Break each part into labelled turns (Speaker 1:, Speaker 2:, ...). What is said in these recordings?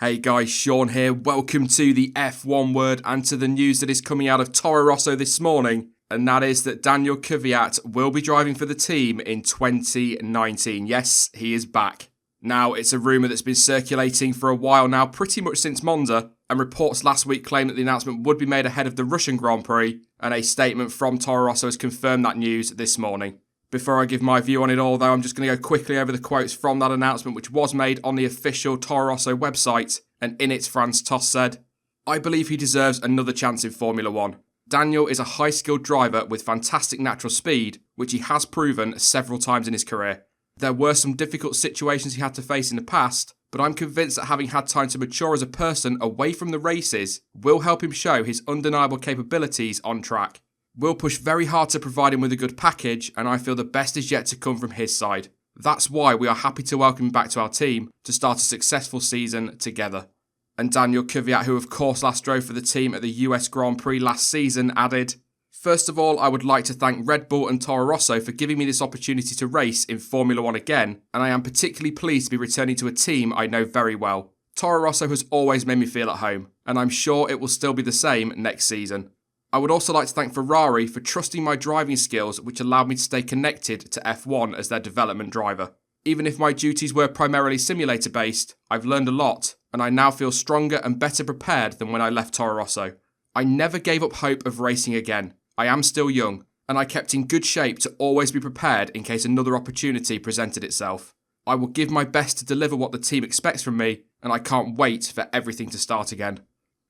Speaker 1: Hey guys, Sean here. Welcome to the F1 word and to the news that is coming out of Toro Rosso this morning. And that is that Daniil Kvyat will be driving for the team in 2019. Yes, he is back. Now, it's a rumour that's been circulating for a while now, pretty much since Monza, and reports last week claimed that the announcement would be made ahead of the Russian Grand Prix, and a statement from Toro Rosso has confirmed that news this morning. Before I give my view on it all, though, I'm just going to go quickly over the quotes from that announcement, which was made on the official Toro Rosso website, and in it, Franz Tost said, "I believe he deserves another chance in Formula 1. Daniil is a high-skilled driver with fantastic natural speed, which he has proven several times in his career. There were some difficult situations he had to face in the past, but I'm convinced that having had time to mature as a person away from the races will help him show his undeniable capabilities on track. We'll push very hard to provide him with a good package, and I feel the best is yet to come from his side. That's why we are happy to welcome him back to our team to start a successful season together." And Daniil Kvyat, who of course last drove for the team at the US Grand Prix last season, added, "First of all, I would like to thank Red Bull and Toro Rosso for giving me this opportunity to race in Formula 1 again, and I am particularly pleased to be returning to a team I know very well. Toro Rosso has always made me feel at home, and I'm sure it will still be the same next season. I would also like to thank Ferrari for trusting my driving skills, which allowed me to stay connected to F1 as their development driver. Even if my duties were primarily simulator based, I've learned a lot, and I now feel stronger and better prepared than when I left Toro Rosso. I never gave up hope of racing again. I am still young, and I kept in good shape to always be prepared in case another opportunity presented itself. I will give my best to deliver what the team expects from me, and I can't wait for everything to start again."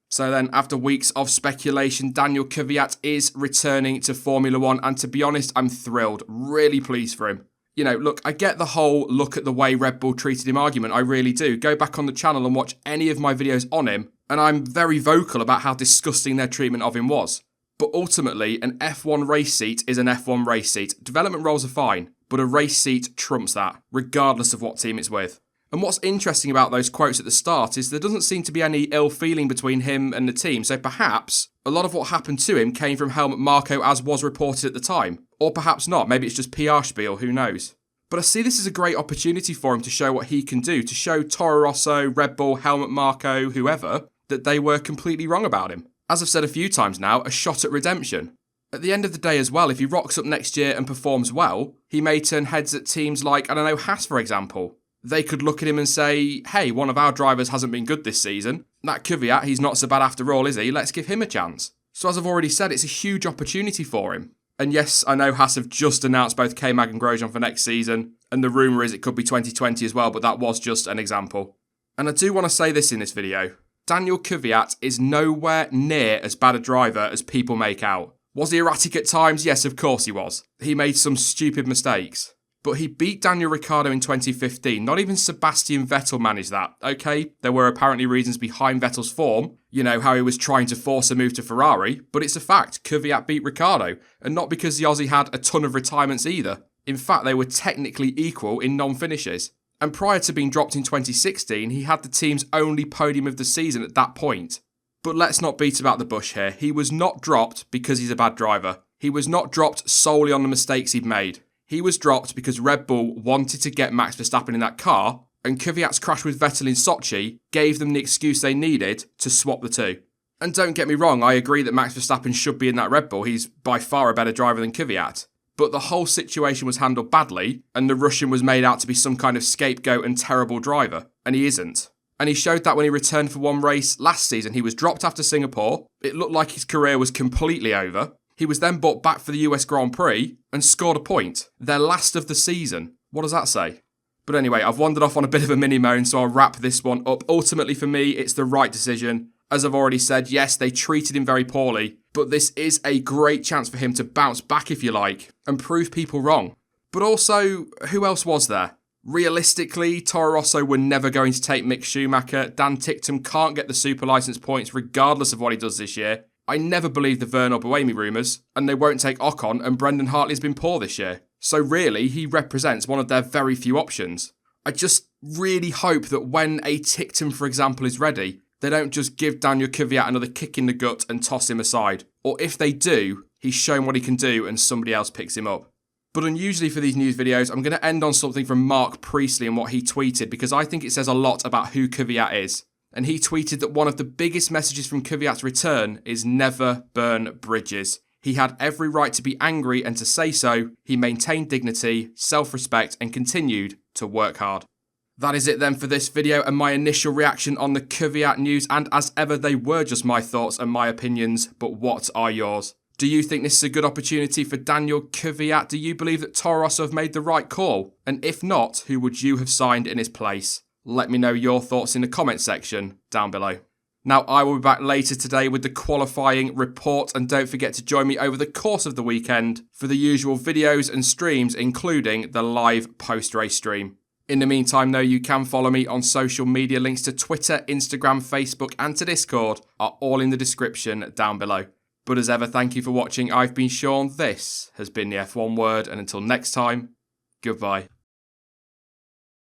Speaker 1: So then, after weeks of speculation, Daniil Kvyat is returning to Formula 1, and to be honest, I'm thrilled, really pleased for him. You know, look, I get the whole look at the way Red Bull treated him argument, I really do. Go back on the channel and watch any of my videos on him, and I'm very vocal about how disgusting their treatment of him was. But ultimately, an F1 race seat is an F1 race seat. Development roles are fine, but a race seat trumps that, regardless of what team it's with. And what's interesting about those quotes at the start is there doesn't seem to be any ill feeling between him and the team, so perhaps a lot of what happened to him came from Helmut Marko as was reported at the time. Or perhaps not, maybe it's just PR spiel, who knows. But I see this as a great opportunity for him to show what he can do, to show Toro Rosso, Red Bull, Helmut Marko, whoever, that they were completely wrong about him. As I've said a few times now, a shot at redemption. At the end of the day as well, if he rocks up next year and performs well, he may turn heads at teams like, I don't know, Haas for example. They could look at him and say, hey, one of our drivers hasn't been good this season. That Kvyat, he's not so bad after all, is he? Let's give him a chance. So as I've already said, it's a huge opportunity for him. And yes, I know Haas have just announced both K-Mag and Grosjean for next season, and the rumour is it could be 2020 as well, but that was just an example. And I do want to say this in this video. Daniil Kvyat is nowhere near as bad a driver as people make out. Was he erratic at times? Yes, of course he was. He made some stupid mistakes. But he beat Daniel Ricciardo in 2015. Not even Sebastian Vettel managed that. Okay, there were apparently reasons behind Vettel's form. You know, how he was trying to force a move to Ferrari. But it's a fact, Kvyat beat Ricciardo. And not because the Aussie had a ton of retirements either. In fact, they were technically equal in non-finishes. And prior to being dropped in 2016, he had the team's only podium of the season at that point. But let's not beat about the bush here. He was not dropped because he's a bad driver. He was not dropped solely on the mistakes he'd made. He was dropped because Red Bull wanted to get Max Verstappen in that car, and Kvyat's crash with Vettel in Sochi gave them the excuse they needed to swap the two. And don't get me wrong, I agree that Max Verstappen should be in that Red Bull. He's by far a better driver than Kvyat. But the whole situation was handled badly, and the Russian was made out to be some kind of scapegoat and terrible driver, and he isn't. And he showed that when he returned for one race last season. He was dropped after Singapore. It looked like his career was completely over. He was then brought back for the US Grand Prix and scored a point. Their last of the season. What does that say? But anyway, I've wandered off on a bit of a mini-moan, so I'll wrap this one up. Ultimately for me, it's the right decision. As I've already said, yes, they treated him very poorly, but this is a great chance for him to bounce back, if you like, and prove people wrong. But also, who else was there? Realistically, Toro Rosso were never going to take Mick Schumacher. Dan Ticktum can't get the super license points regardless of what he does this year. I never believed the Vern or Buemi rumours, and they won't take Ocon, and Brendan Hartley's been poor this year. So really, he represents one of their very few options. I just really hope that when a Ticktum, for example, is ready, they don't just give Daniil Kvyat another kick in the gut and toss him aside. Or if they do, he's shown what he can do and somebody else picks him up. But unusually for these news videos, I'm going to end on something from Mark Priestley and what he tweeted, because I think it says a lot about who Kvyat is. and he tweeted that one of the biggest messages from Kvyat's return is never burn bridges. He had every right to be angry and to say so. He maintained dignity, self-respect, and continued to work hard. That is it then for this video and my initial reaction on the Kvyat news, and as ever they were just my thoughts and my opinions, but what are yours? Do you think this is a good opportunity for Daniil Kvyat? Do you believe that Toro Rosso have made the right call? And if not, who would you have signed in his place? Let me know your thoughts in the comment section down below. Now, I will be back later today with the qualifying report, and don't forget to join me over the course of the weekend for the usual videos and streams, including the live post-race stream. In the meantime, though, you can follow me on social media. Links to Twitter, Instagram, Facebook, and to Discord are all in the description down below. But as ever, thank you for watching. I've been Sean. This has been the F1 Word, and until next time, goodbye.